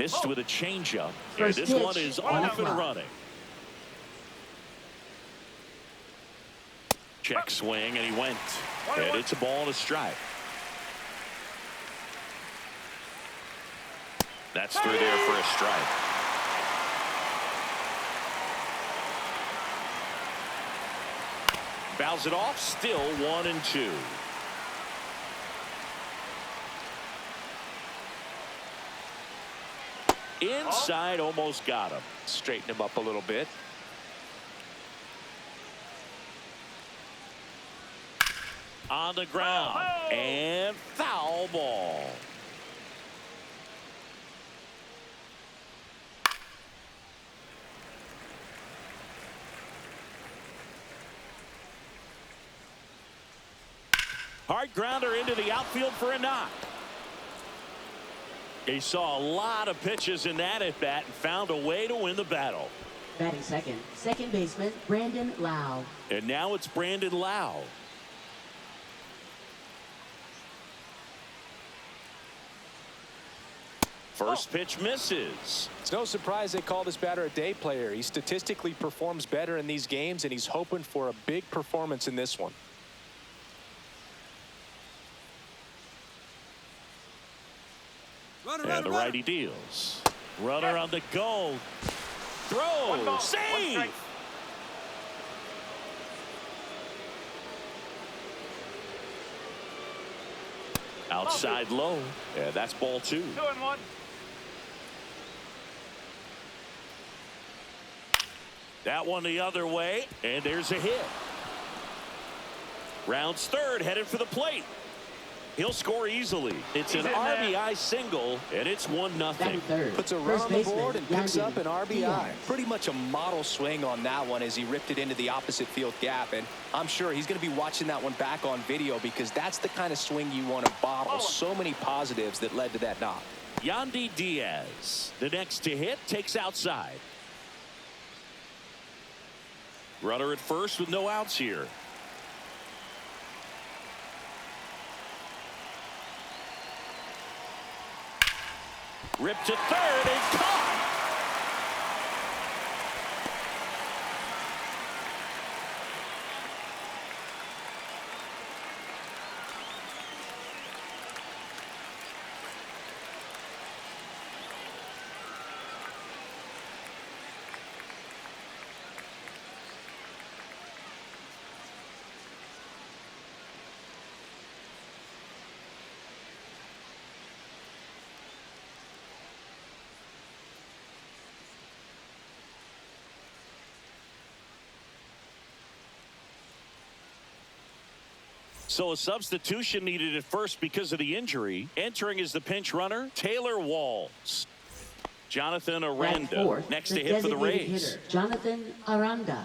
Missed with a changeup. And First this pitch, one is 1 off and o'clock. running. Check swing, and he went. And it's a ball and a strike. That's through there for a strike. Fouls it off, still 1-2. Inside, almost got him. Straighten him up a little bit. On the ground. And foul ball. Hard grounder into the outfield for a knock. He saw a lot of pitches in that at bat and found a way to win the battle. Batting second, second baseman Brandon Lau. And now it's Brandon Lau. First pitch misses. It's no surprise they call this batter a day player. He statistically performs better in these games, and he's hoping for a big performance in this one. And the righty deals. Runner on the go. Throw. Save. Outside low. Yeah, that's ball 2. 2-1. That one the other way. And there's a hit. Rounds third, headed for the plate. He'll score easily. It's an RBI single, and it's 1-0. Third. Puts a run First on the baseman, board and picks Yandy up an RBI. Diaz. Pretty much a model swing on that one as he ripped it into the opposite field gap. And I'm sure he's going to be watching that one back on video because that's the kind of swing you want to bottle. So many positives that led to that knock. Yandy Diaz, the next to hit, takes outside. Runner at first with no outs here. Ripped to third and caught. So a substitution needed at first because of the injury. Entering is the pinch runner, Taylor Walls. Jonathan Aranda Fourth, next the to hit for the designated Rays. hitter, Jonathan Aranda.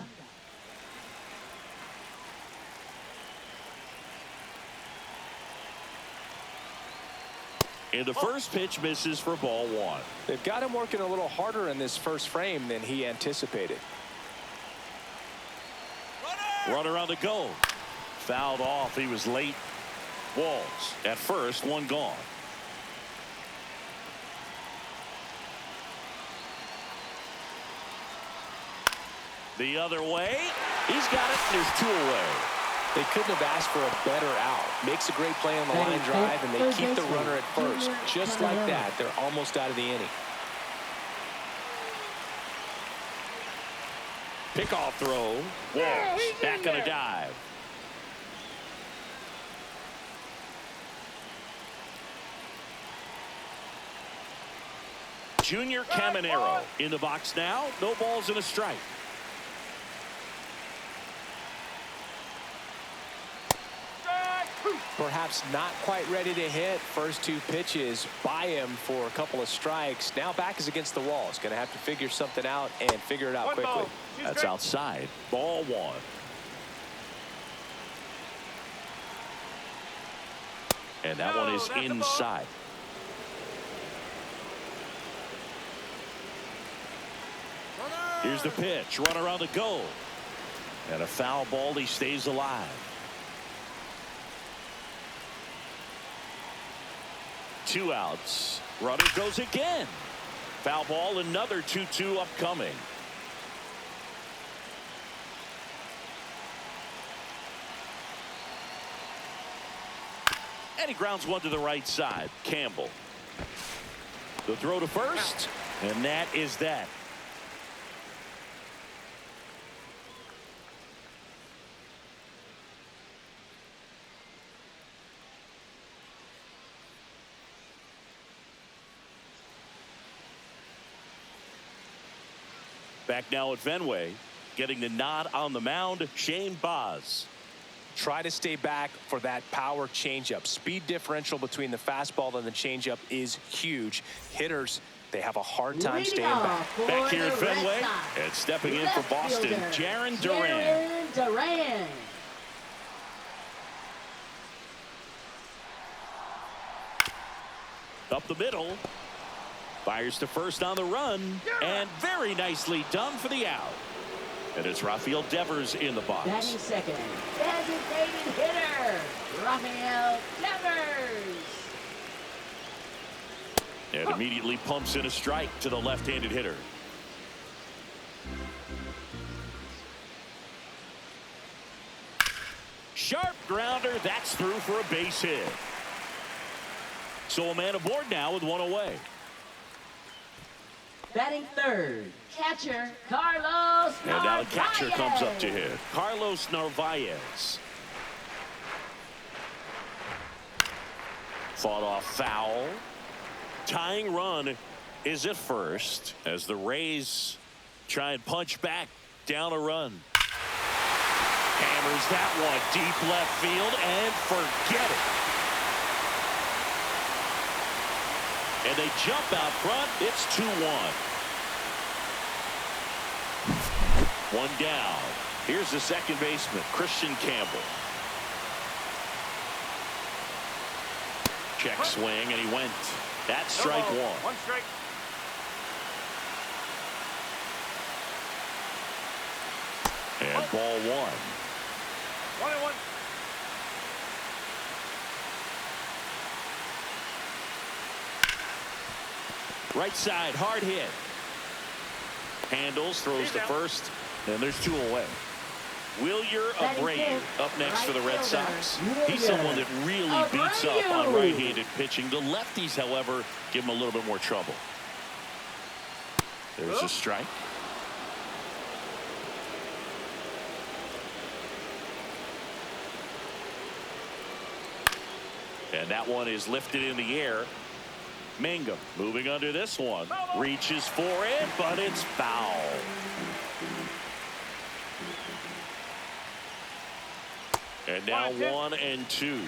And the first pitch misses for ball 1. They've got him working a little harder in this first frame than he anticipated. Runner on the go. Fouled off. He was late. Walls at first, one gone. The other way. He's got it, and there's 2 away. They couldn't have asked for a better out. Makes a great play on the line drive, and they keep the runner at first. Just like that, they're almost out of the inning. Pickoff throw. Walls back on a dive. Junior Caminero in the box now. No balls and a strike. Perhaps not quite ready to hit. First 2 pitches by him for a couple of strikes. Now back is against the wall. He's going to have to figure something out and figure it out quickly. That's outside. Ball 1. And that one is inside. Here's the pitch. Runner on the go. And a foul ball. He stays alive. 2 outs. Runner goes again. Foul ball, another 2-2 upcoming. And he grounds one to the right side. Campbell. The throw to first, and that is that. Back now at Fenway, getting the nod on the mound, Shane Baz. Try to stay back for that power changeup. Speed differential between the fastball and the changeup is huge. Hitters, they have a hard time staying back. Back here at Fenway, and stepping in for Boston, Jarren Duran. Up the middle. Fires to first on the run, and very nicely done for the out. And it's Rafael Devers in the box. Batting second, designated hitter, Rafael Devers. And immediately pumps in a strike to the left-handed hitter. Sharp grounder, that's through for a base hit. So a man aboard now with one away. Batting third, catcher Carlos Narvaez. And now the catcher comes up to hit. Carlos Narvaez. Fought off foul. Tying run is at first as the Rays try and punch back down a run. Hammers that one deep left field and forget it. And they jump out front. It's 2-1. One down. Here's the second baseman, Christian Campbell. Check swing, and he went. That's strike one. One strike. And ball one. 1-1. Right side, hard hit. Handles, throws to first, and there's two away. Wilyer Abreu up next for the Red Sox. He's someone that really beats up on right-handed pitching. The lefties, however, give him a little bit more trouble. There's a strike. And that one is lifted in the air. Mangum moving under this one. Reaches for it, but it's foul. And now 1-2.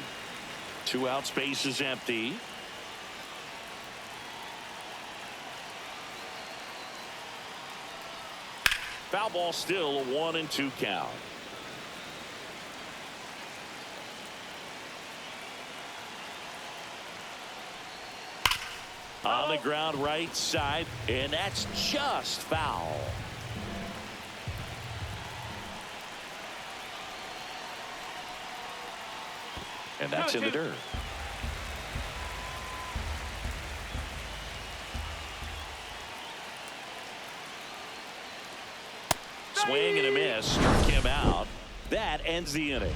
2 outs, base is empty. Foul ball, still a 1-2 count. On the ground right side, and that's just foul. And that's in the dirt. Swing and a miss, struck him out. That ends the inning.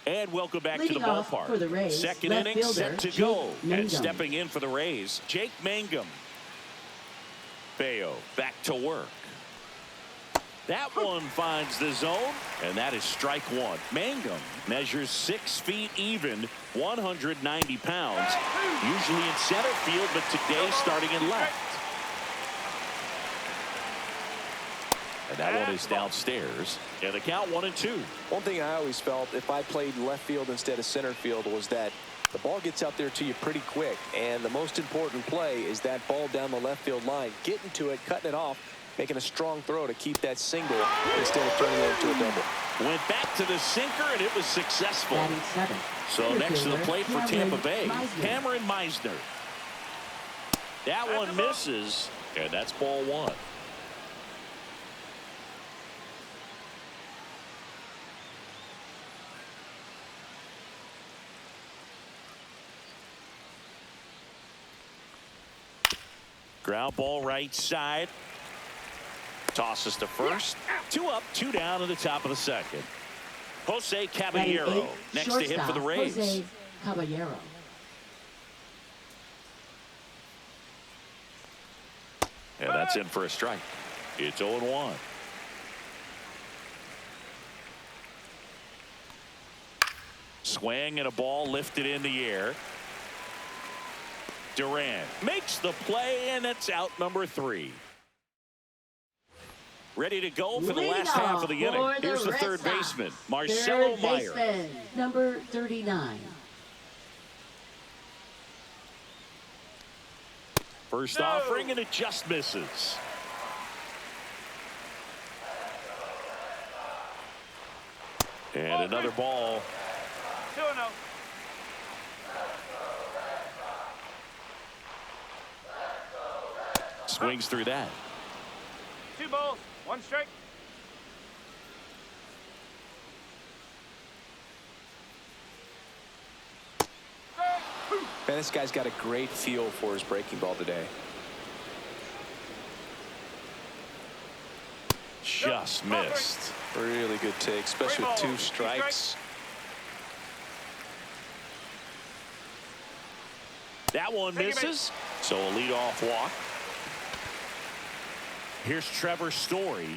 And welcome back to the ballpark. For the Rays, second inning set to go. And stepping in for the Rays, Jake Mangum. Bayo back to work. That one finds the zone, and that is strike one. Mangum measures 6 feet even, 190 pounds. Usually in center field, but today starting in left. And that one is downstairs. And the count 1-2. One thing I always felt if I played left field instead of center field was that the ball gets out there to you pretty quick. And the most important play is that ball down the left field line. Getting to it, cutting it off, making a strong throw to keep that single instead of turning it into a double. Went back to the sinker, and it was successful. So next to the plate for Tampa Bay, Cameron Meisner. That one misses, and that's ball one. Ground ball right side. Tosses to first. 2 up, 2 down in the top of the second. Jose Caballero next to hit for the Rays. Jose Caballero. And that's in for a strike. It's 0-1. Swing and a ball lifted in the air. Durant makes the play, and it's out number 3. Ready to go for the last half of the inning. Here's the third baseman, Marcelo Meyer. Number 39. First offering, and it just misses. And another ball. 2-0. Swings through that. 2 balls, 1 strike. Man, this guy's got a great feel for his breaking ball today. Just missed. Really good take, especially with 2 strikes. That one misses. So a leadoff walk. Here's Trevor Story.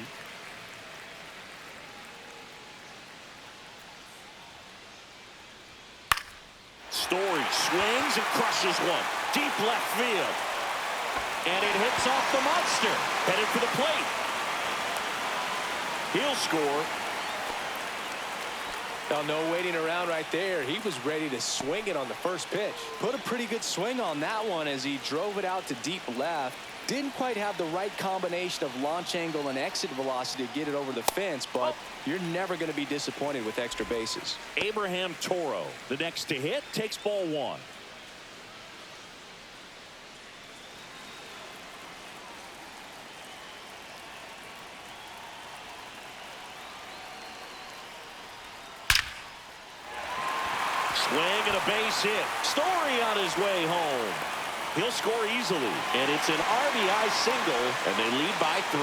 Story swings and crushes one. Deep left field. And it hits off the monster. Headed for the plate. He'll score. Oh, no waiting around right there. He was ready to swing it on the first pitch. Put a pretty good swing on that one as he drove it out to deep left. Didn't quite have the right combination of launch angle and exit velocity to get it over the fence, but you're never going to be disappointed with extra bases. Abraham Toro, the next to hit, takes ball 1. Swing and a base hit. Story on his way home. He'll score easily, and it's an RBI single, and they lead by 3.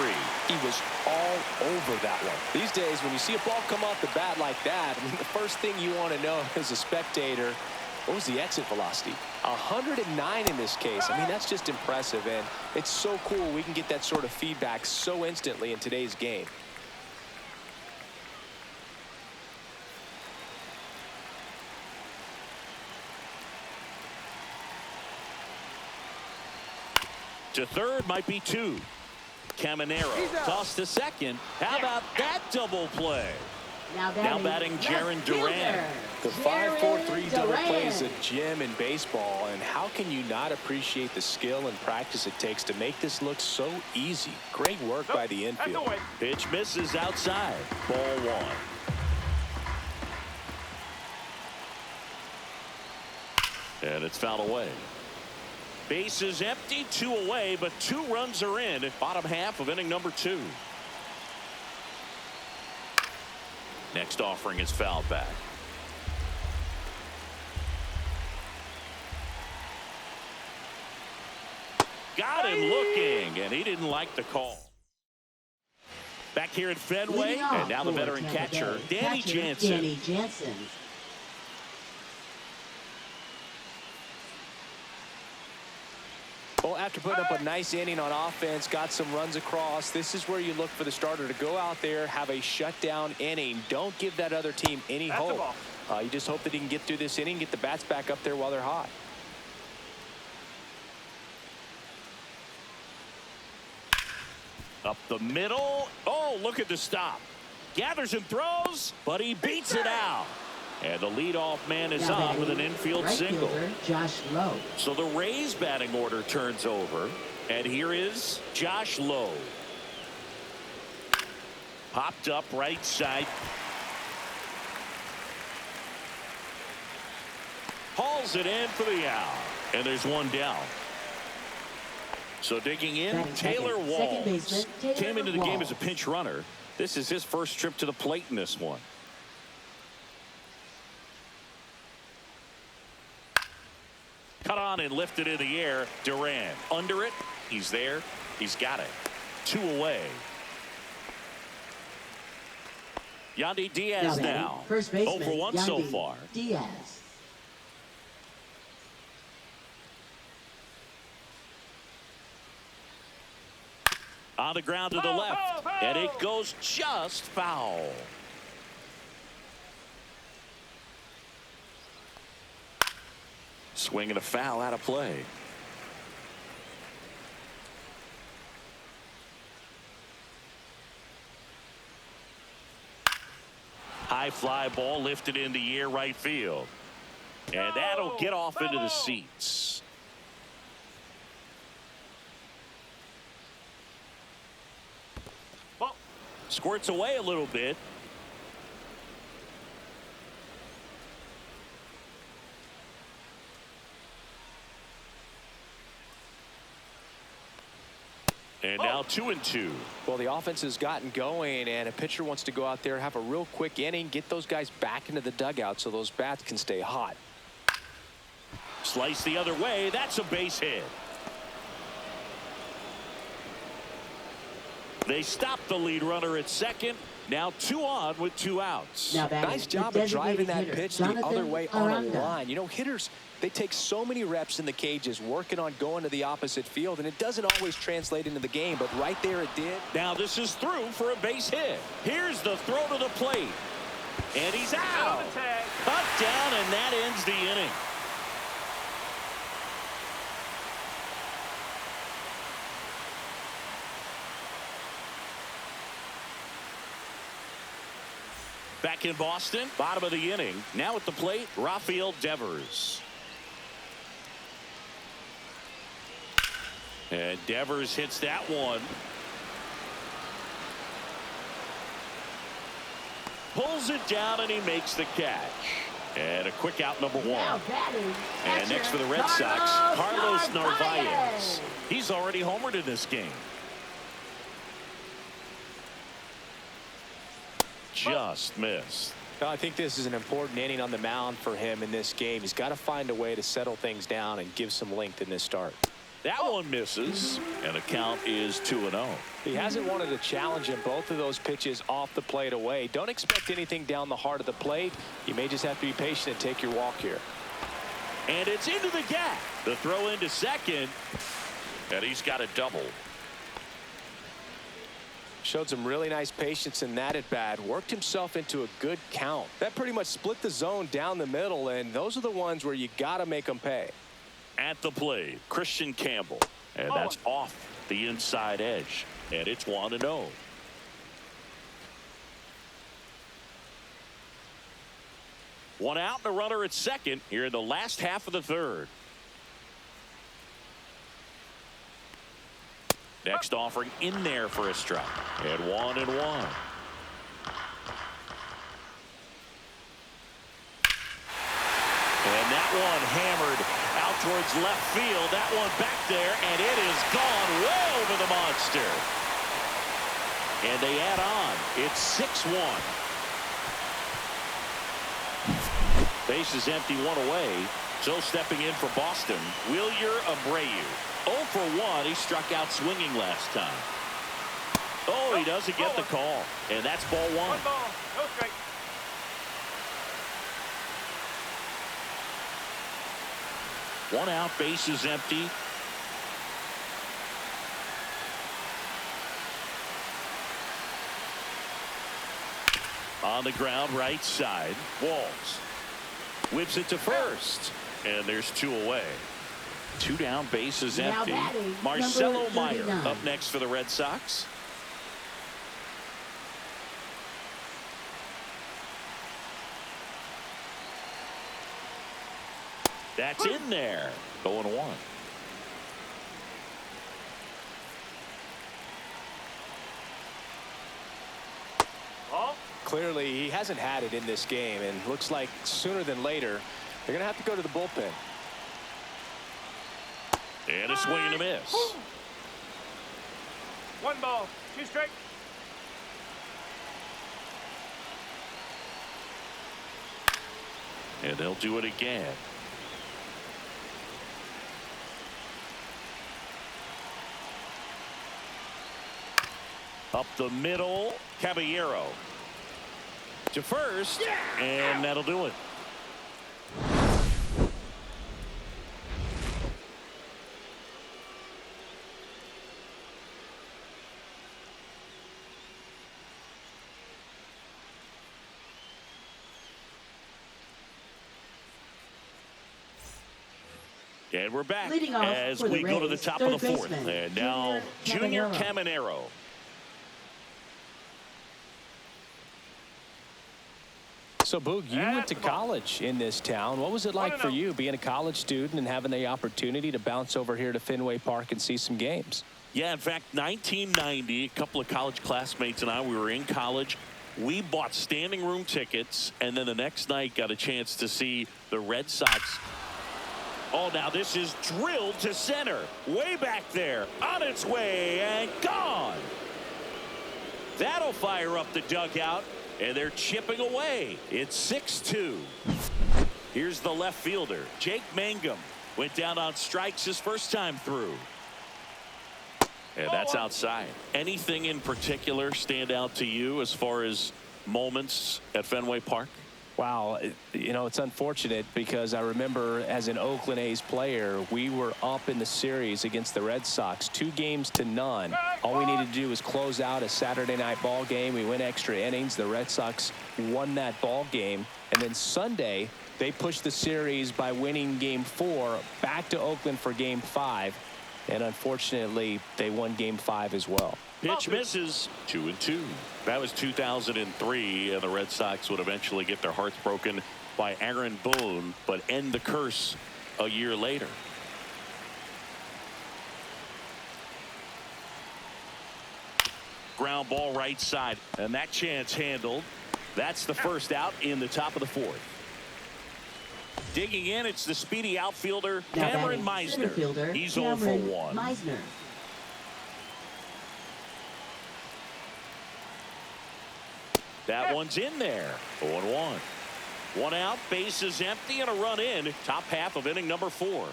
He was all over that one. These days, when you see a ball come off the bat like that, I mean, the first thing you want to know as a spectator, what was the exit velocity? 109 in this case. I mean, that's just impressive, and it's so cool we can get that sort of feedback so instantly in today's game. To third might be 2. Caminero tossed to second. How about that double play? Now batting Jaron Durant. The 5-4-3 double play is a gem in baseball, and how can you not appreciate the skill and practice it takes to make this look so easy? Great work by the infield. Pitch misses outside. Ball 1. And it's fouled away. Base is empty, 2 away, but 2 runs are in at bottom half of inning number 2. Next offering is fouled back. Got him looking, and he didn't like the call. Back here at Fenway, and now the veteran catcher, Danny Jansen. Well, after putting up a nice inning on offense, got some runs across, this is where you look for the starter to go out there, have a shutdown inning. Don't give that other team any hope. You just hope that he can get through this inning, get the bats back up there while they're hot. Up the middle. Oh, look at the stop. Gathers and throws, but he beats it out. And the leadoff man is on with an infield single. Josh Lowe. So the Rays batting order turns over. And here is Josh Lowe. Popped up right side. Hauls it in for the out. And there's one down. So digging in, Taylor Walls. Came into the game as a pinch runner. This is his first trip to the plate in this one. Cut on and lifted in the air. Duran under it. He's there. He's got it. 2 away. Yandy Diaz now. First baseman, 0 for 1 so Yandy far. Diaz. On the ground to the left. And it goes just foul. Swinging a foul out of play. High fly ball lifted in the air right field. And that'll get off into the seats. Squirts away a little bit. And now 2-2. Well, the offense has gotten going, and a pitcher wants to go out there, have a real quick inning, get those guys back into the dugout so those bats can stay hot. Slice the other way. That's a base hit. They stop the lead runner at second. Now 2 on with 2 outs. Nice job of driving that pitch the other way on a line. You know, hitters, they take so many reps in the cages working on going to the opposite field, and it doesn't always translate into the game, but right there it did. Now this is through for a base hit. Here's the throw to the plate. And he's out. Cut down, and that ends the inning. Back in Boston, bottom of the inning. Now at the plate, Rafael Devers. And Devers hits that one. Pulls it down, and he makes the catch. And a quick out, number 1. And next for the Red Sox, Carlos Narvaez. He's already homered in this game. Just missed. I think this is an important inning on the mound for him in this game. He's got to find a way to settle things down and give some length in this start. That one misses, and the count is 2-0. He hasn't wanted to challenge him. Both of those pitches off the plate away. Don't expect anything down the heart of the plate. You may just have to be patient and take your walk here. And it's into the gap. The throw into second, and he's got a double. Showed some really nice patience in that at bat. Worked himself into a good count. That pretty much split the zone down the middle, and those are the ones where you got to make them pay. At the plate, Christian Campbell. And that's off the inside edge. And it's 1-0. One out and a runner at second here in the last half of the third. Next offering in there for a strike. And 1-1. And that one hammered out towards left field. That one back there, and it is gone way over the monster. And they add on. It's 6-1. Base is empty, 1 away. So stepping in for Boston, Wilyer Abreu. 0 for 1. He struck out swinging last time. Oh, he doesn't get the call. And that's ball 1. 1 ball, no strike. One out, base is empty. On the ground, right side. Walls. Whips it to first. And there's 2 away. 2 down, base is empty. Marcelo Meyer up next for the Red Sox. That's in there. 0-1. Clearly, he hasn't had it in this game, and looks like sooner than later, they're going to have to go to the bullpen. And a swing and a miss. 1 ball, 2 strike. And they'll do it again. Up the middle, Caballero to first, and that'll do it. And we're back as we go to the top of the fourth. And now Junior Caminero. So, Boog, you went to college in this town. What was it like for you being a college student and having the opportunity to bounce over here to Fenway Park and see some games? Yeah, in fact, 1990, a couple of college classmates and I, we were in college. We bought standing room tickets, and then the next night got a chance to see the Red Sox. Oh, now this is drilled to center. Way back there. On its way and gone. That'll fire up the dugout. And they're chipping away. It's 6-2. Here's the left fielder, Jake Mangum. Went down on strikes his first time through. And that's outside. Anything in particular stand out to you as far as moments at Fenway Park? Wow, you know, it's unfortunate because I remember as an Oakland A's player, we were up in the series against the Red Sox 2-0. All we needed to do was close out a Saturday night ball game. We went extra innings. The Red Sox won that ball game. And then Sunday, they pushed the series by winning Game 4 back to Oakland for Game 5. And unfortunately, they won Game 5 as well. Pitch misses. 2-2. That was 2003, and the Red Sox would eventually get their hearts broken by Aaron Boone, but end the curse a year later. Ground ball right side, and that chance handled. That's the first out in the top of the fourth. Digging in, it's the speedy outfielder, Cameron Meisner. He's 0 for 1. Meisner. That one's in there. 0-1. One out, base is empty, and a run in. Top half of inning number 4.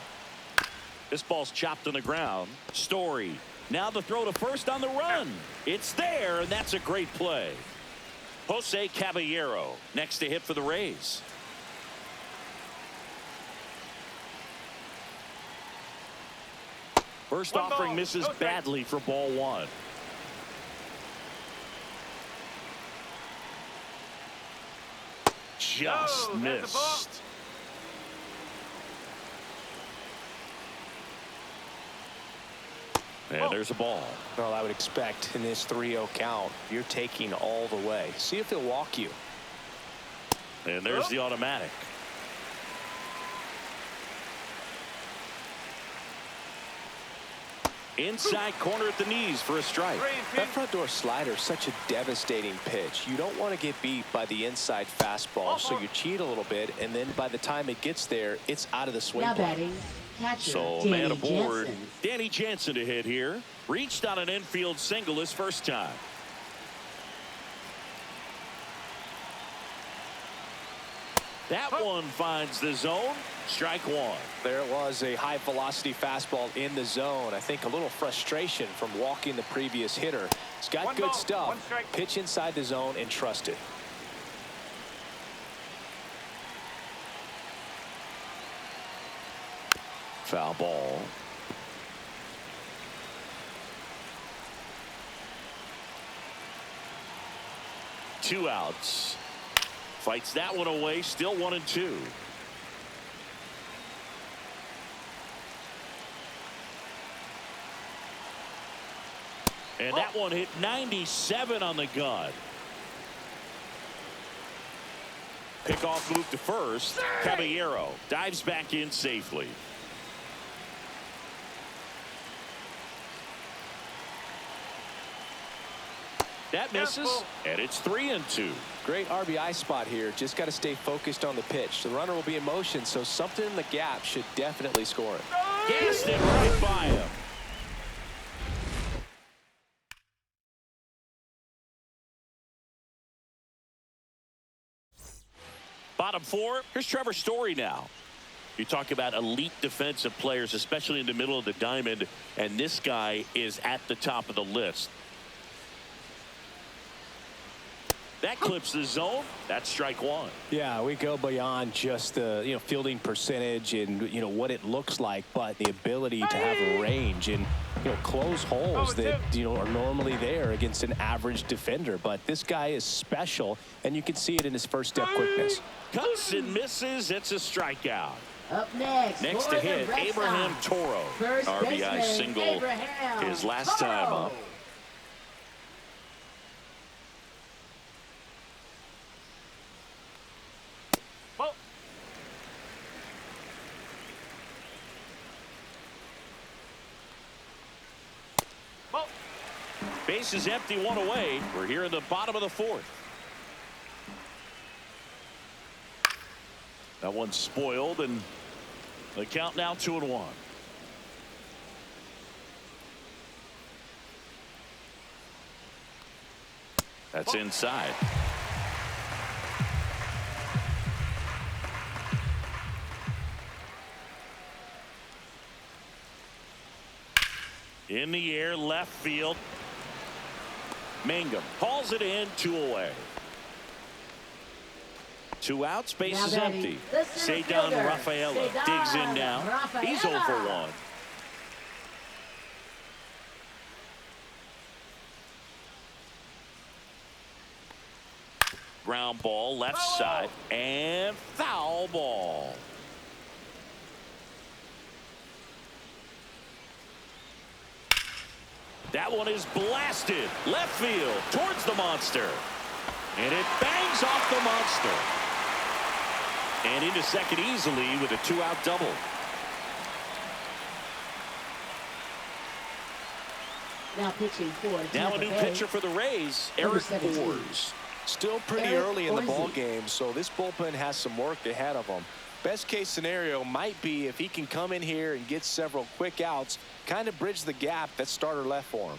This ball's chopped on the ground. Story. Now the throw to first on the run. It's there, and that's a great play. Jose Caballero next to hit for the Rays. First offering misses badly for ball 1. Just missed. And there's a ball. Well, I would expect in this 3-0 count, you're taking all the way. See if he'll walk you. And there's the automatic. Inside corner at the knees for a strike. That front door slider is such a devastating pitch. You don't want to get beat by the inside fastball, so you cheat a little bit, and then by the time it gets there, it's out of the swing. Now batting, catcher, so Danny man aboard. Jansen. Danny Jansen to hit here. Reached on an infield single his first time. That one finds the zone. Strike 1. There was a high velocity fastball in the zone. I think a little frustration from walking the previous hitter. He's got good stuff. Pitch inside the zone and trust it. Foul ball. Two outs. Fights that one away. Still 1-2. And that one hit 97 on the gun. Pickoff move to first. Caballero dives back in safely. That misses, and it's 3-2. Great RBI spot here. Just got to stay focused on the pitch. The runner will be in motion, so something in the gap should definitely score him. Gassed it right by him. Bottom 4, here's Trevor Story now. You talk about elite defensive players, especially in the middle of the diamond, and this guy is at the top of the list. That clips the zone. That's strike one. Yeah, we go beyond just the fielding percentage and what it looks like, but the ability to have range and close holes that are normally there against an average defender. But this guy is special, and you can see it in his first step quickness. Cuts and misses. It's a strikeout. Up next Next for to the hit, Red Abraham Sox, Toro. first RBI baseman, single Abraham his last time Toro. up. Ball. Ball. Base is empty, one away. We're here in the bottom of the fourth. That one's spoiled, and the count now 2-1. That's inside. In the air, left field. Mangum hauls it in, 2 away. 2 outs, base Now is batting, empty. the center Cedar fielder, Rafaela Cedar digs in now. He's 0 for Rafaela. 1. Ground ball, left side, and foul ball. That one is blasted left field towards the monster, and it bangs off the monster and into second easily with a 2-out double. Now pitching for Now Tampa a new Bay, pitcher for the Rays, number Eric 17. Boers. Still pretty Eric early in the Boers. ball game, so this bullpen has some work ahead of them. Best case scenario might be if he can come in here and get several quick outs, kind of bridge the gap that starter left for him.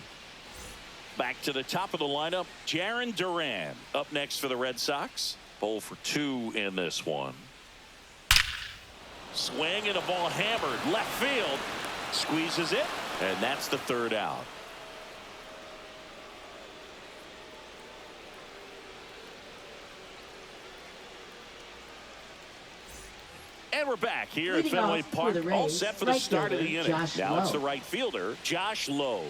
Back to the top of the lineup, Jarren Duran up next for the Red Sox. 0 for 2 in this one. Swing and a ball hammered left field. Squeezes it, and that's the 3rd out. And we're back here at Leading Fenway off for Park, the Rays, all set for the right start of the fielder, inning. Josh Now it's Lowe. the right fielder, Josh Lowe.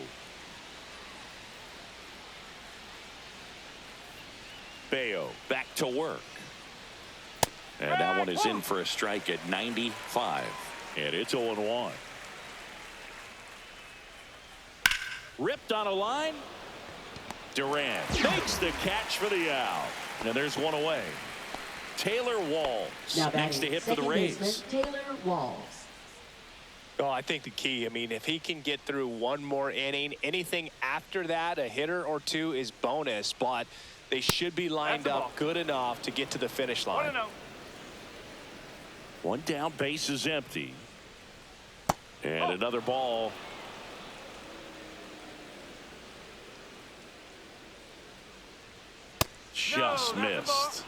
Bayo back to work. And that one is in for a strike at 95. And it's 0-1. Ripped on a line. Duran makes the catch for the out. And there's one away. Taylor Walls Now next to batting, hit for the second Rays. baseman, Taylor Walls. Oh, I think the key, if he can get through one more inning, anything after that, a hitter or two is bonus, but they should be lined That's a up ball. good enough to get to the finish line. 1-0. One down, base is empty. And another ball. Just No, that's a ball. missed.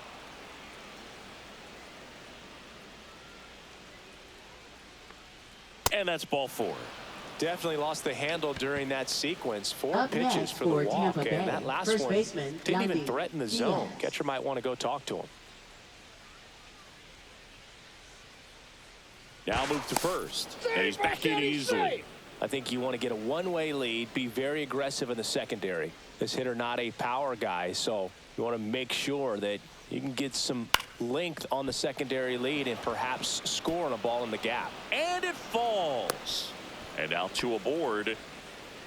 And that's ball 4. Definitely lost the handle during that sequence. 4 Up pitches next for the for walk, Tampa and Bay, that last first one baseman, didn't even Yandy threaten the zone. Diaz. Catcher might want to go talk to him. Now move to first. And he's back in easily. I think you want to get a one-way lead, be very aggressive in the secondary. This hitter not a power guy, so you want to make sure that you can get some length on the secondary lead and perhaps score on a ball in the gap. And it falls. And now 2 aboard.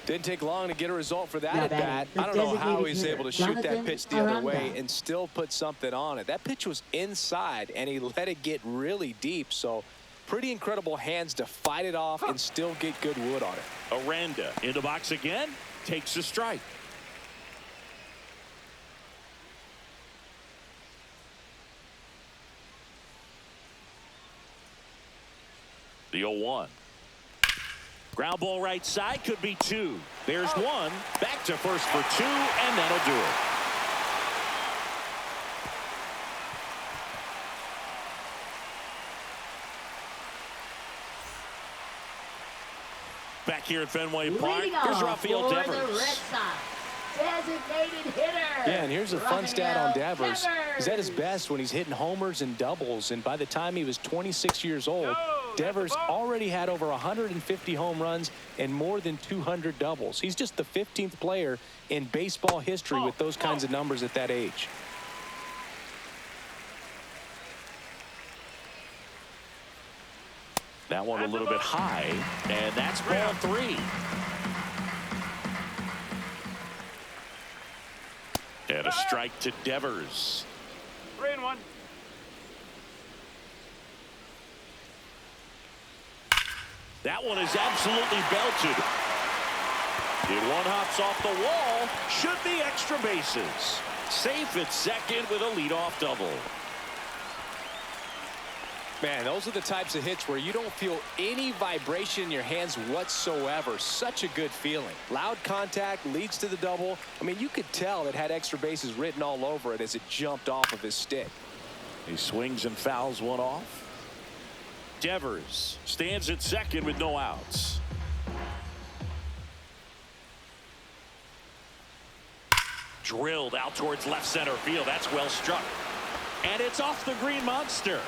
Didn't take long to get a result for that Now at bat. batting, the I don't know how designated he's hitter, able to shoot that Jonathan pitch the other way Aranda. and still put something on it. That pitch was inside, and he let it get really deep. So pretty incredible hands to fight it off and still get good wood on it. Aranda in the box again. Takes a strike. The 0-1. Ground ball right side, could be 2. There's 1. Back to first for 2, and that'll do it. Back here at Fenway Park, Leading here's off Rafael for the Red Devers. Sox, Designated hitter. Yeah, and here's a fun stat on Devers. Devers. He's at his best when he's hitting homers and doubles, and by the time he was 26 years old, Devers already had over 150 home runs and more than 200 doubles. He's just the 15th player in baseball history with those kinds of numbers at that age. That one a little bit high, and that's ball 3. And a strike to Devers. 3-1. That one is absolutely belted. If one hops off the wall, should be extra bases. Safe at second with a leadoff double. Man, those are the types of hits where you don't feel any vibration in your hands whatsoever. Such a good feeling. Loud contact leads to the double. I mean, you could tell it had extra bases written all over it as it jumped off of his stick. He swings and fouls one off. Devers stands at second with no outs. Drilled out towards left center field. That's well struck. And it's off the green monster.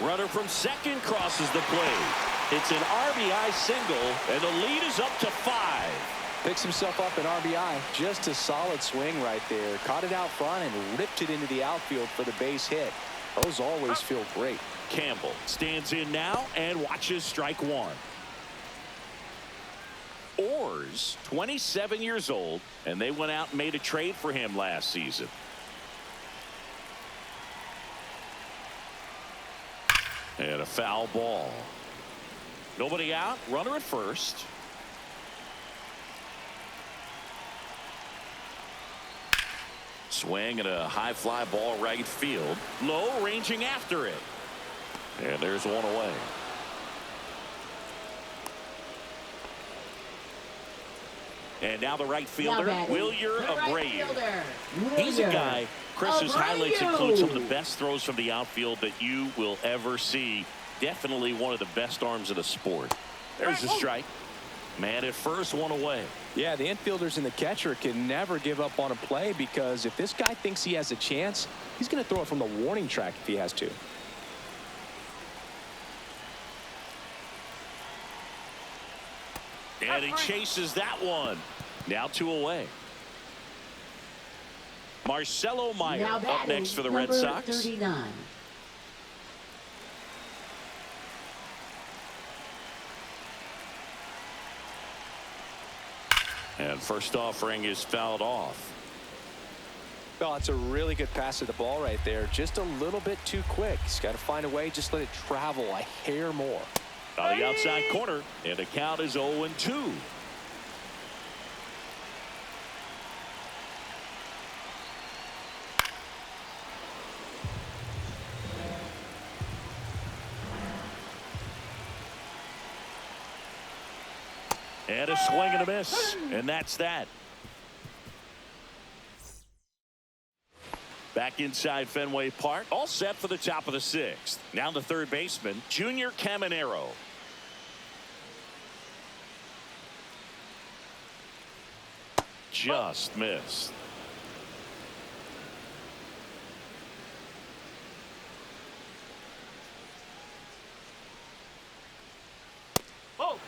Runner from second crosses the plate. It's an RBI single, and the lead is up to 5. Picks himself up an RBI. Just a solid swing right there. Caught it out front and ripped it into the outfield for the base hit. Those always feel great. Campbell stands in now and watches strike 1. Orr's 27 years old, and they went out and made a trade for him last season. And a foul ball. Nobody out. Runner at first. Swing and a high fly ball right field. Low ranging after it. And there's one away. And now the right fielder, Wilyer Abreu. He's a guy, Chris's highlights include some of the best throws from the outfield that you will ever see. Definitely one of the best arms of the sport. There's the strike. Man at first, one away. Yeah, the infielders and the catcher can never give up on a play, because if this guy thinks he has a chance, he's going to throw it from the warning track if he has to. And he chases that one. Now 2 away. Marcelo Meyer up next for the Red Sox. 39. And first offering is fouled off. Well, it's a really good pass of the ball right there. Just a little bit too quick. He's got to find a way. Just let it travel a hair more. On the outside corner, and the count is 0-2. And a swing and a miss, and that's that. Back inside Fenway Park, all set for the top of the 6th. Now the third baseman, Junior Caminero. Just missed. Oh.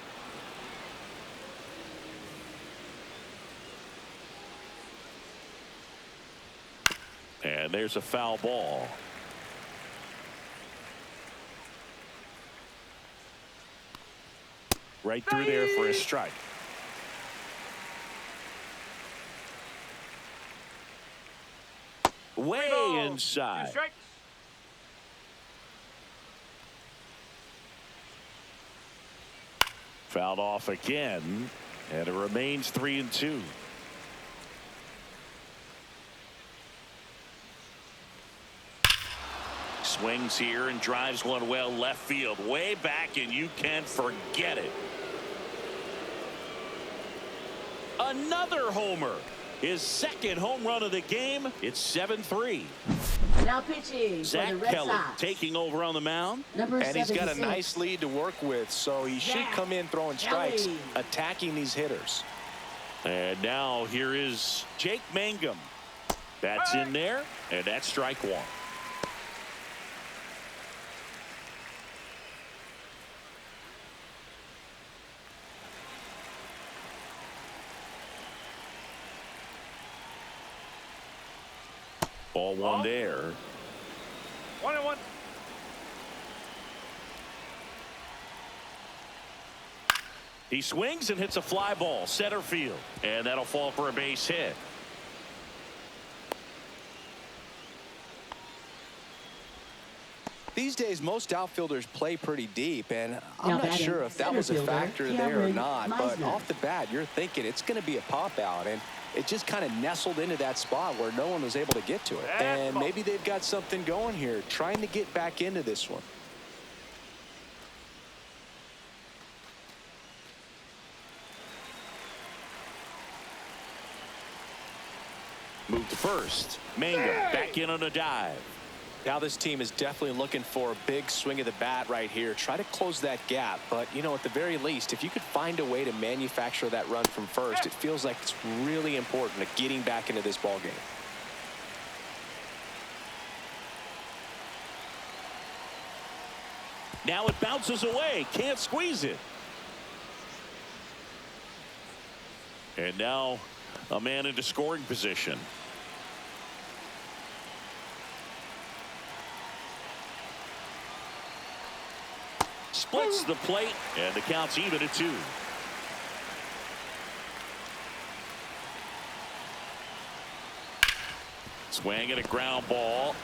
And there's a foul ball. Right through there for a strike. Way inside. 2 strikes. Fouled off again, and it remains 3-2. Swings here and drives one well left field, way back, and you can forget it. Another homer. His second home run of the game. It's 7-3. Now pitching Zach for the Red Kelly Sox. taking over on the mound. Number And he's got a 76. nice lead to work with, so he should come in throwing strikes, attacking these hitters. And now here is Jake Mangum. That's in there, and that's strike one. Ball one there. 1-1. He swings and hits a fly ball center field, and that'll fall for a base hit. These days, most outfielders play pretty deep, and I'm Now not batting sure if that was a center fielder, factor there or Cameron not, but Meisner. off the bat, you're thinking it's going to be a pop-out, and it just kind of nestled into that spot where no one was able to get to it. And maybe they've got something going here, trying to get back into this one. Moved to first. Mangum back in on a dive. Now this team is definitely looking for a big swing of the bat right here. Try to close that gap. But, you know, at the very least, if you could find a way to manufacture that run from first, it feels like it's really important to getting back into this ball game. Now it bounces away. Can't squeeze it. And now a man into scoring position. Splits the plate, and the count's even at 2. Swing and a ground ball.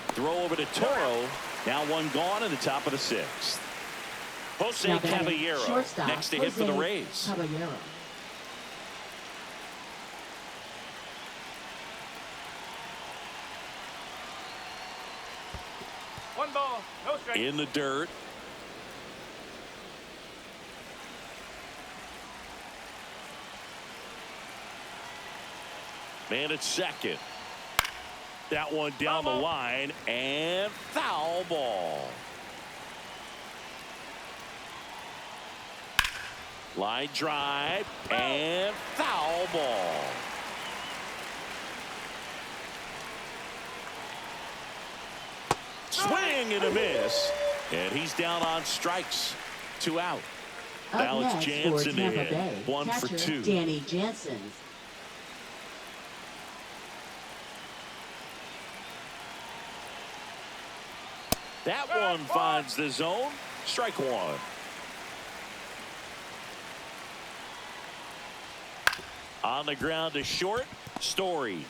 Throw over to Toro. Now one gone in the top of the 6th. Jose Now batting Caballero shortstop, next to hit for the Jose Rays. Caballero. One ball, no strike. In the dirt. Man at second. That one down the line, and foul ball. Line drive and foul ball. Swing and a miss, and he's down on strikes. 2 out. Up Now it's next Jansen for to Tampa hit. Bay, 1 for catcher 2. Danny Jansen. That one finds the zone. Strike 1. On the ground to short. Story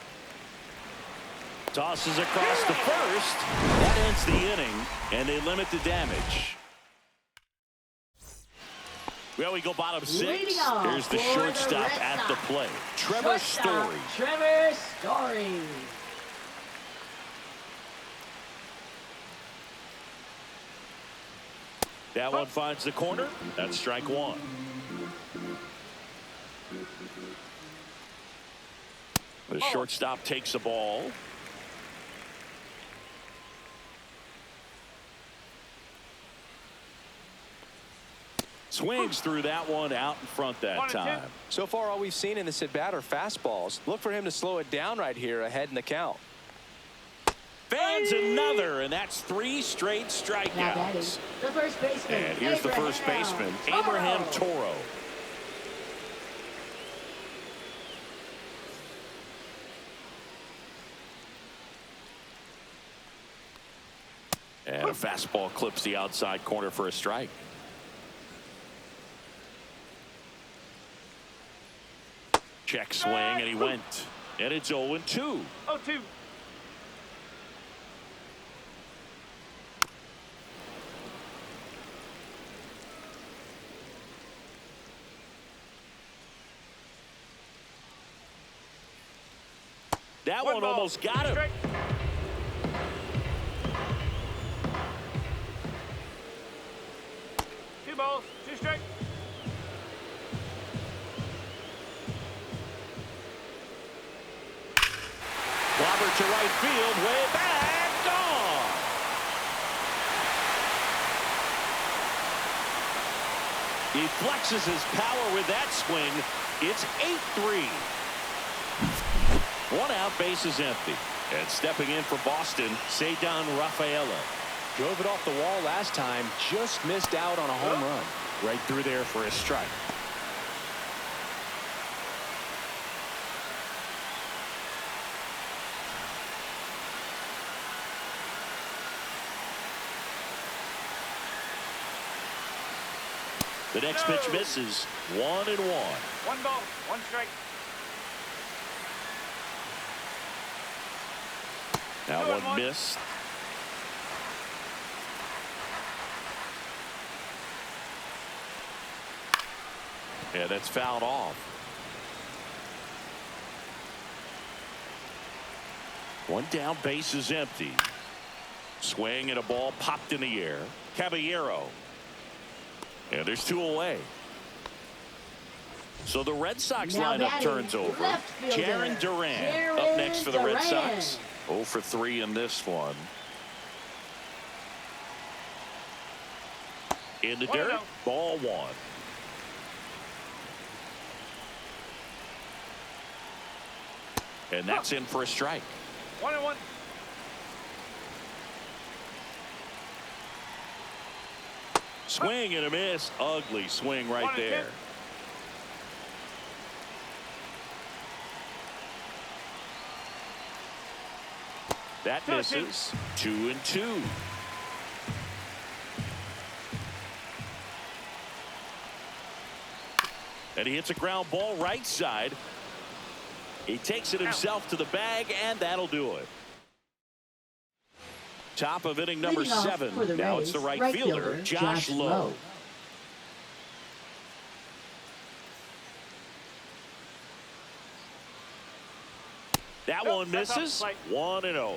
tosses across the first. That ends the inning, and they limit the damage. Well, we go bottom 6. Leading off Here's the for the shortstop Red at the Sox. plate. Trevor Shortstop, Story. Trevor Story. That one finds the corner. That's strike 1. The shortstop takes the ball. Swings through that one out in front that time. So far, all we've seen in this at-bat are fastballs. Look for him to slow it down right here ahead in the count. Fans another, and that's 3 straight Now batting strikeouts. the first baseman. And here's the first baseman, Abraham Toro. And a fastball clips the outside corner for a strike. Check swing, and he went. And it's 0-2. 0-2. That one ball, almost got him. strike. Two balls, 2 strikes. Robert to right field, way back, gone. He flexes his power with that swing, It's 8-3. One out, base is empty. And stepping in for Boston, Cedar Rafaela. Drove it off the wall last time, just missed out on a home run. Right through there for a strike. The next pitch misses. 1-1. One ball, one strike. Now one missed. Yeah, that's fouled off. One down, base is empty. Swing and a ball popped in the air. Caballero. And there's 2 away. So the Red Sox Now lineup batting, turns over. left fielder, Jaron Duran up next for the Red Sox. 0 for 3 in this one. In the dirt, ball 1. And that's in for a strike. 1-1. Swing and a miss. Ugly swing right there. That misses. 2-2. And he hits a ground ball right side. He takes it himself to the bag, and that'll do it. Top of inning number 7. Now it's the right fielder, Josh Lowe. That one misses. 1-0.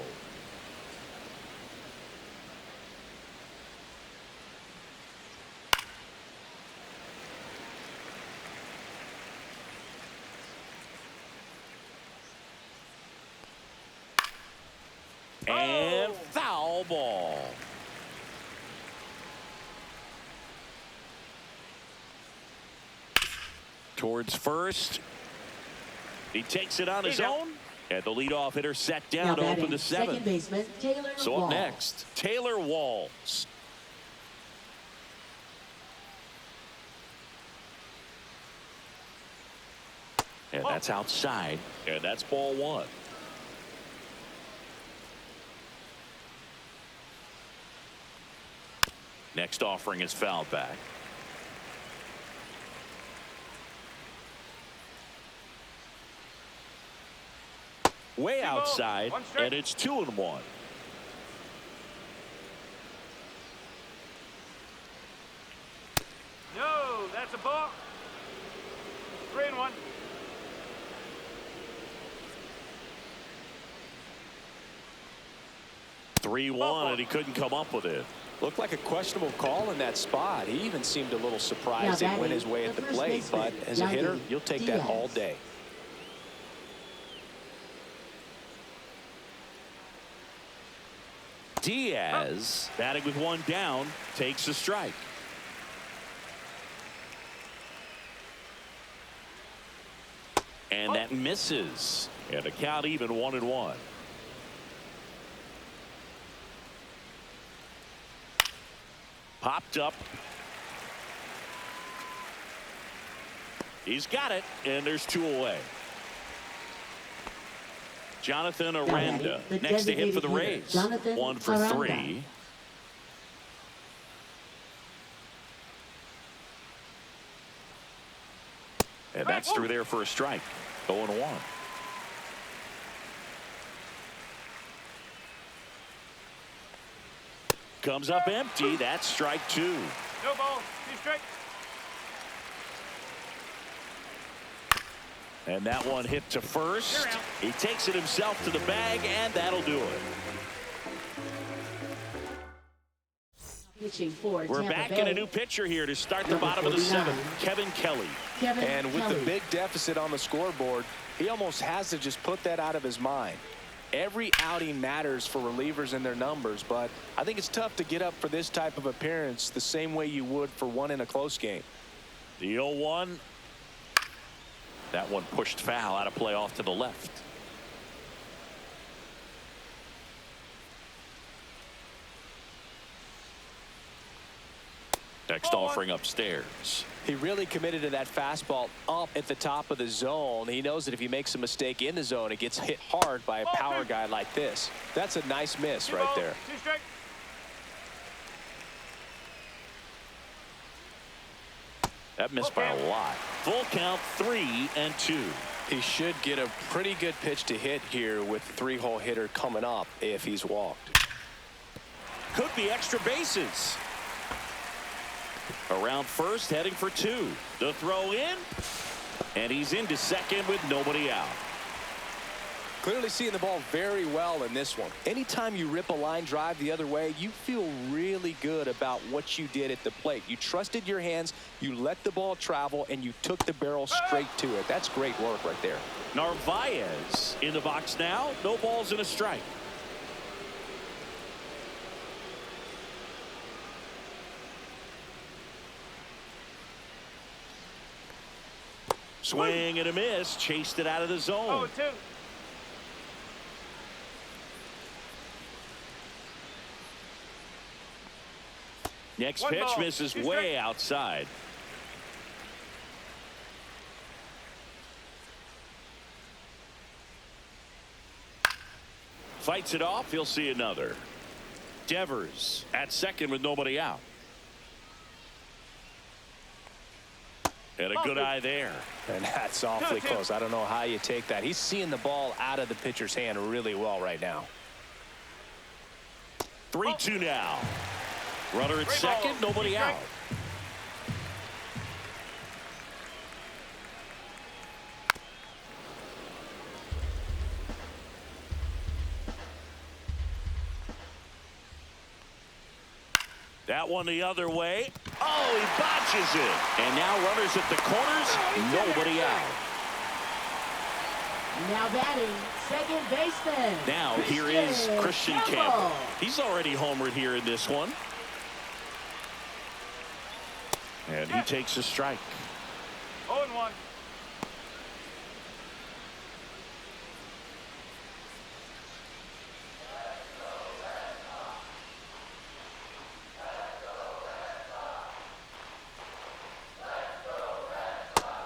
And foul ball. Towards first. He takes it on his own. And the leadoff hitter set down to open the 7th. Second baseman, Taylor So Wall. up next, Taylor Walls. And that's outside. And that's ball 1. Next offering is fouled back. Way outside, and it's 2-1. No, that's a ball. 3-1. And he couldn't come up with it. Looked like a questionable call in that spot. He even seemed a little surprised it went his way at the plate, but as a hitter, you'll take that all day. Diaz, batting with 1 down, takes a strike. And that misses. And the count even 1-1. Popped up. He's got it, and there's 2 away. Jonathan Aranda next to hit for the Rays. 1 for 3. And that's through there for a strike. 0-1. Comes up empty. That's strike 2. No ball, 2 strikes. And that one hit to first. He takes it himself to the bag, and that'll do it. We're back in a new pitcher here to start the bottom of the 7th. Kevin Kelly. And with the big deficit on the scoreboard, he almost has to just put that out of his mind. Every outing matters for relievers and their numbers, but I think it's tough to get up for this type of appearance the same way you would for one in a close game. The 0-1. That one pushed foul out of play off to the left. Next offering upstairs. He really committed to that fastball up at the top of the zone. He knows that if he makes a mistake in the zone, it gets hit hard by a power guy like this. That's a nice miss right there. That missed by a lot. Full count, 3-2. He should get a pretty good pitch to hit here with the 3-hole hitter coming up if he's walked. Could be extra bases. Around first, heading for 2. The throw in, and he's into second with nobody out. Clearly seeing the ball very well in this one. Anytime you rip a line drive the other way, you feel really good about what you did at the plate. You trusted your hands, you let the ball travel, and you took the barrel straight to it. That's great work right there. Narvaez in the box now. No balls and a strike. Swing and a miss. Chased it out of the zone. 0-2. Next One pitch ball, misses 2 way strikes. outside. Fights it off. He'll see another. Devers at second with nobody out. And a good eye there. And that's awfully close. I don't know how you take that. He's seeing the ball out of the pitcher's hand really well right now. 3-2 now. Runner at second, nobody out. That one the other way. Oh, he botches it. And now runners at the corners, nobody out. Now batting, second baseman. Now here is Christian Campbell. He's already homered here in this one. And he takes a strike. 0-1.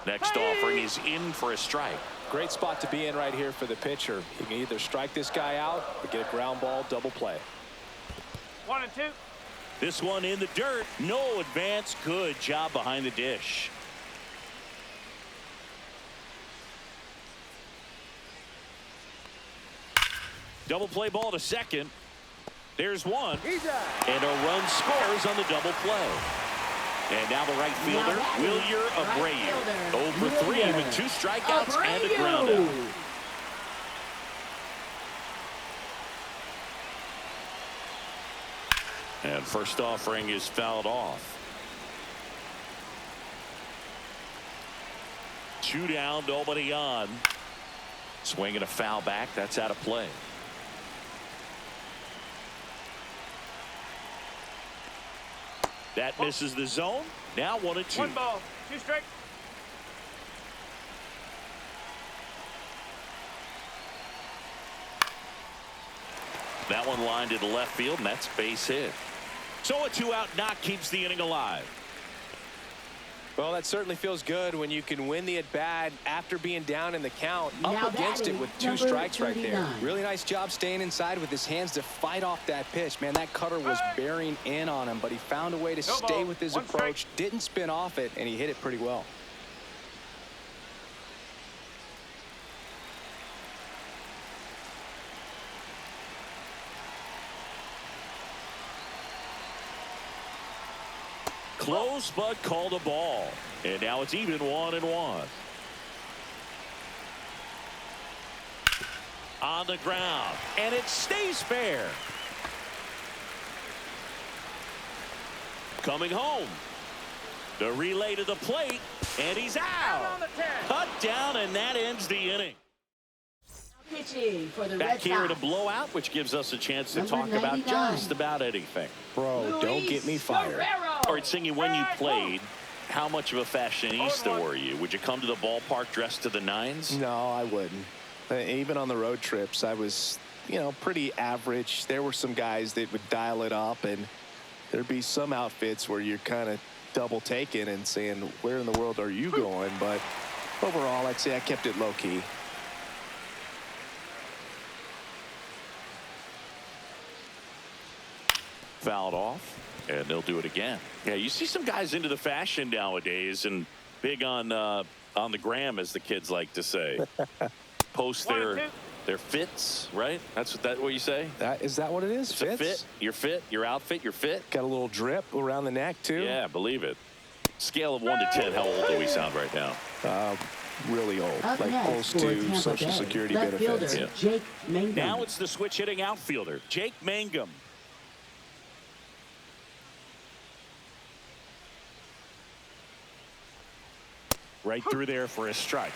Next offering is in for a strike. Great spot to be in right here for the pitcher. He can either strike this guy out or get a ground ball double play. 1-2. This one in the dirt. No advance. Good job behind the dish. Double play ball to second. There's one. And a run scores on the double play. And now the right fielder, Wilyer Abreu. 0 for 3 with 2 strikeouts and a ground out. And first offering is fouled off. 2 down, nobody on. Swinging a foul back. That's out of play. That misses the zone. Now 1-2. 1 ball, 2 strikes. That one lined to the left field, and that's base hit. So a 2-out knock keeps the inning alive. Well, that certainly feels good when you can win the at-bat after being down in the count. Up against it with 2 strikes right there. Really nice job staying inside with his hands to fight off that pitch. Man, that cutter was bearing in on him, but he found a way to stay with his approach, didn't spin off it, and he hit it pretty well. Close, but called a ball. And now it's even 1-1. On the ground. And it stays fair. Coming home. The relay to the plate. And he's out. Cut down, and that ends the inning. Pitching for the Back Red here Sox. in a blowout, which gives us a chance to Number talk about 99. just about anything. Bro, don't get me fired. All right, Singy, when you played, How much of a fashionista were you? Would you come to the ballpark dressed to the nines? No, I wouldn't. Even on the road trips, I was, pretty average. There were some guys that would dial it up, and there'd be some outfits where you're kind of double taking and saying, where in the world are you going? But overall, I'd say I kept it low key. Fouled off, and they'll do it again. Yeah, you see some guys into the fashion nowadays, and big on the gram, as the kids like to say. Post their fits, right? That's what you say? Is that what it is? It's a fit. Your fit, your outfit, your fit. Got a little drip around the neck, too. Yeah, believe it. Scale of 1 to 10, how old do we sound right now? Really old, Up like next close for to Tampa Social Bay, Security left benefits. fielder, Jake Mangum. Now it's the switch hitting outfielder, Jake Mangum. Right through there for a strike.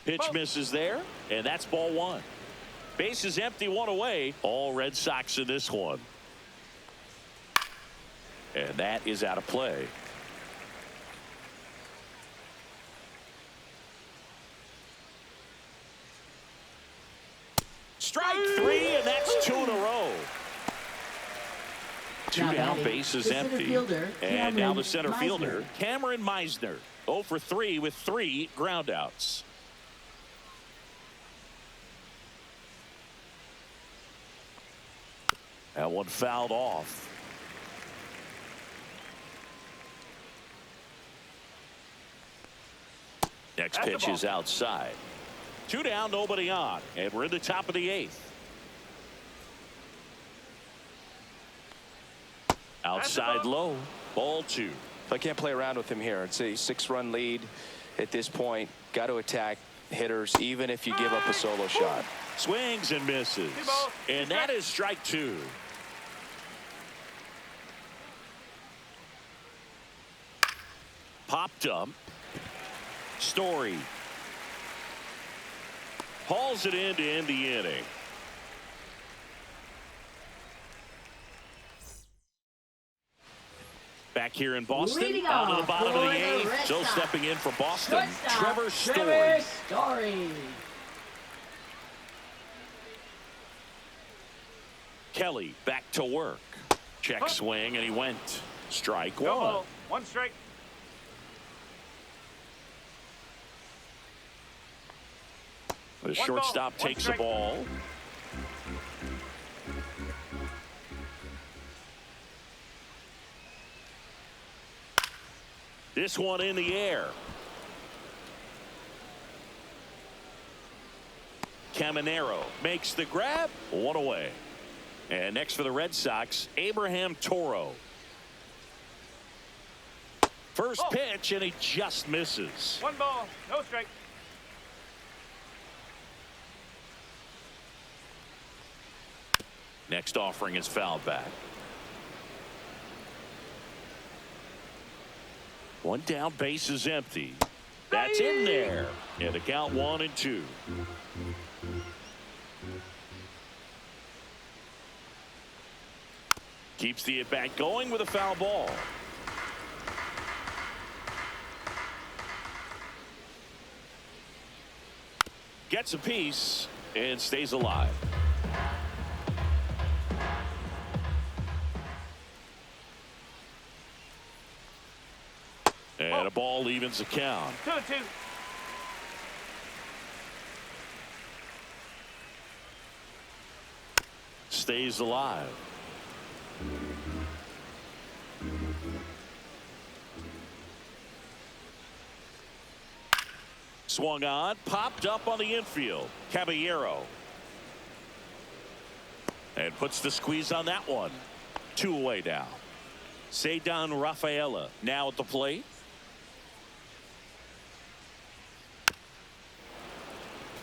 Pitch misses there, and that's ball 1. Base is empty, 1 away. All Red Sox in this one. And that is out of play. Strike 3, and that's 2 in a row. 2 Now down, batting, base is the center empty. fielder, And now the Cameron center fielder, Meisner. Cameron Meisner. 0 for 3 with 3 groundouts. That one fouled off. Next pitch is outside. 2 down, nobody on. And we're in the top of the 8th. Outside low, ball 2. I can't play around with him here. It's a 6-run lead at this point. Got to attack hitters, even if you give up a solo shot. Swings and misses. And that is strike 2. Popped up. Story hauls it in to end the inning. Back here in Boston, Leading out of the off bottom of for the the 8th. Red So Sox, stepping in for Boston, Shortstop, Trevor Story. Kelly back to work. Check swing, and he went. Strike 1. Ball. 1 strike. The shortstop ball, 1 takes the strike. ball. This one in the air. Caminero makes the grab. 1 away. And next for the Red Sox, Abraham Toro. First pitch, and he just misses. 1 ball, no strike. Next offering is fouled back. 1 down, base is empty. That's in there. And the count 1 and 2. Keeps the at-bat going with a foul ball. Gets a piece and stays alive. And a ball evens the count. 2-2. Stays alive. Swung on, popped up on the infield. Caballero. And puts the squeeze on that one. 2 away now. Ceddanne Rafaela now at the plate.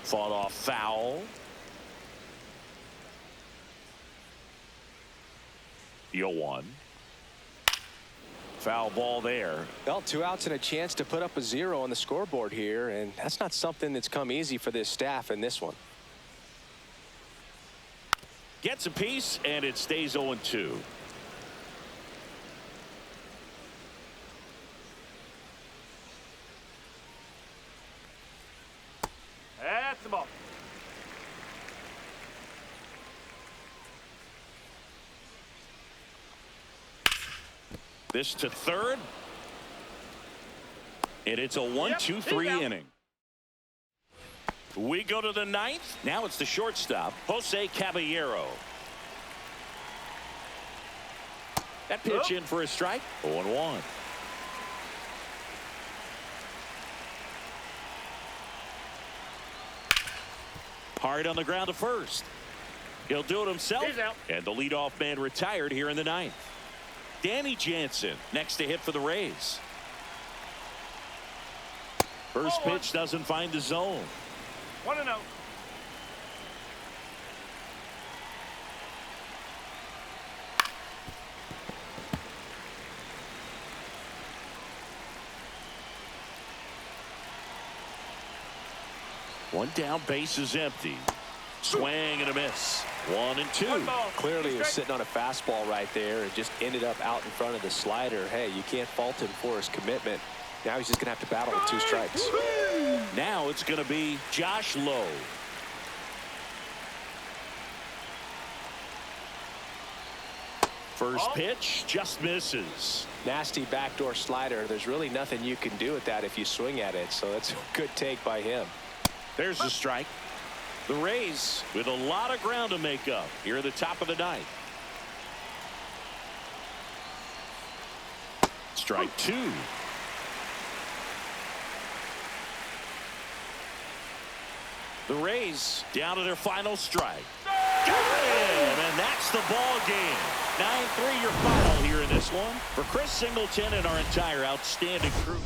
Fought off foul. 0-1. Foul ball there. Well, 2 outs and a chance to put up a 0 on the scoreboard here, and that's not something that's come easy for this staff in this one. Gets a piece, and it stays 0-2. That's the ball. This to third. And it's a 1-2-3 inning. We go to the ninth. Now it's the shortstop, Jose Caballero. That pitch in for a strike. 0-1. Hard on the ground to first. He'll do it himself. He's out. And the leadoff man retired here in the ninth. Danny Jansen next to hit for the Rays. First pitch doesn't find the zone. 1-0. One down, base is empty. Swing and a miss. 1-2. Clearly he was sitting on a fastball right there and just ended up out in front of the slider. Hey, you can't fault him for his commitment. Now he's just going to have to battle with 2 strikes. Now it's going to be Josh Lowe. First pitch just misses. Nasty backdoor slider. There's really nothing you can do with that if you swing at it. So that's a good take by him. There's the strike. The Rays with a lot of ground to make up here at the top of the ninth. Strike 2. The Rays down to their final strike. Got him, and that's the ball game. 9-3 your final here in this one. For Chris Singleton and our entire outstanding crew.